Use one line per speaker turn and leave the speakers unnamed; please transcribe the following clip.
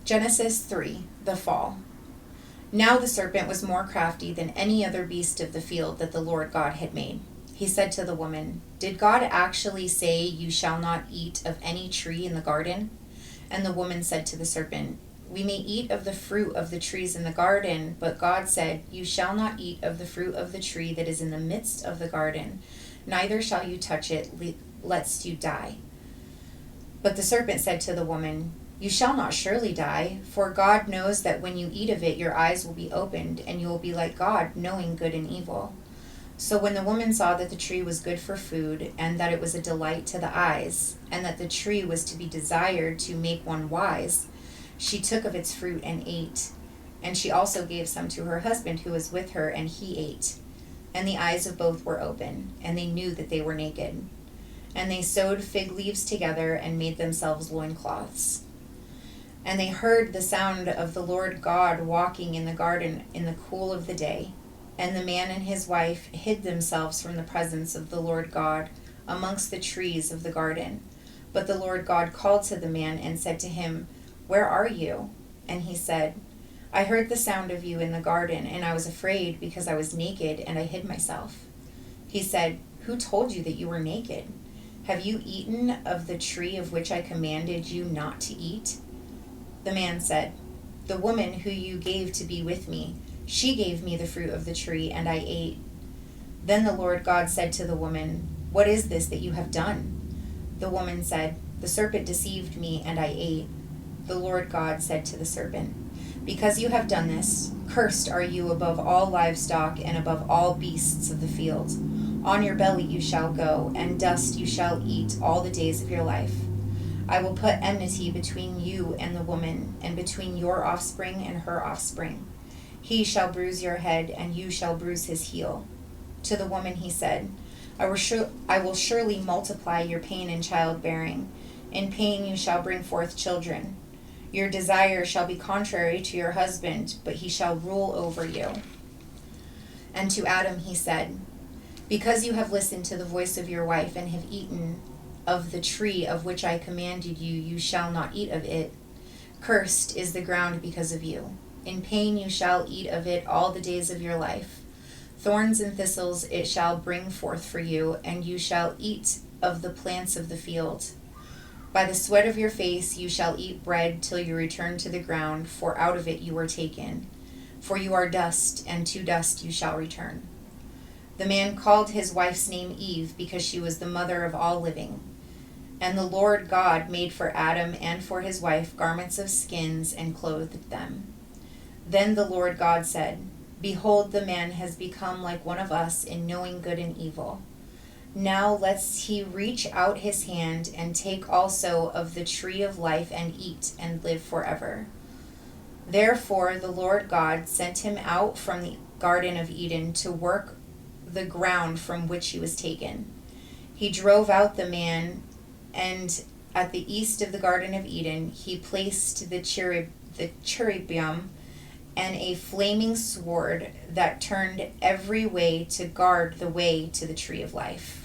Genesis 3, the fall. Now the serpent was more crafty than any other beast of the field that the Lord God had made. He said to the woman, "Did God actually say, 'You shall not eat of any tree in the garden'?" And the woman said to the serpent, "We may eat of the fruit of the trees in the garden, but God said, 'You shall not eat of the fruit of the tree that is in the midst of the garden, neither shall you touch it, lest you die.' But the serpent said to the woman, 'You shall not surely die, for God knows that when you eat of it, your eyes will be opened, and you will be like God, knowing good and evil.' So when the woman saw that the tree was good for food, and that it was a delight to the eyes, and that the tree was to be desired to make one wise, she took of its fruit and ate. And she also gave some to her husband who was with her, and he ate. And the eyes of both were open, and they knew that they were naked. And they sewed fig leaves together and made themselves loincloths. And they heard the sound of the Lord God walking in the garden in the cool of the day. And the man and his wife hid themselves from the presence of the Lord God amongst the trees of the garden. But the Lord God called to the man and said to him, 'Where are you?' And he said, 'I heard the sound of you in the garden, and I was afraid because I was naked, and I hid myself.' He said, 'Who told you that you were naked? Have you eaten of the tree of which I commanded you not to eat?' The man said, 'The woman who you gave to be with me, she gave me the fruit of the tree, and I ate.' Then the Lord God said to the woman, 'What is this that you have done?' The woman said, 'The serpent deceived me, and I ate.' The Lord God said to the serpent, 'Because you have done this, cursed are you above all livestock and above all beasts of the field. On your belly you shall go, and dust you shall eat all the days of your life. I will put enmity between you and the woman, and between your offspring and her offspring. He shall bruise your head, and you shall bruise his heel.' To the woman he said, I will surely multiply your pain in childbearing. In pain you shall bring forth children. Your desire shall be contrary to your husband, but he shall rule over you." And to Adam he said, "Because you have listened to the voice of your wife and have eaten of the tree of which I commanded you, you shall not eat of it. Cursed is the ground because of you. In pain you shall eat of it all the days of your life. Thorns and thistles it shall bring forth for you, and you shall eat of the plants of the field. By the sweat of your face you shall eat bread till you return to the ground, for out of it you were taken. For you are dust, and to dust you shall return." The man called his wife's name Eve, because she was the mother of all living. And the Lord God made for Adam and for his wife garments of skins and clothed them. Then the Lord God said, "Behold, the man has become like one of us in knowing good and evil. Now lest he reach out his hand and take also of the tree of life and eat and live forever." Therefore the Lord God sent him out from the Garden of Eden to work the ground from which he was taken. He drove out the man, and at the east of the Garden of Eden he placed the cherubim and a flaming sword that turned every way to guard the way to the tree of life.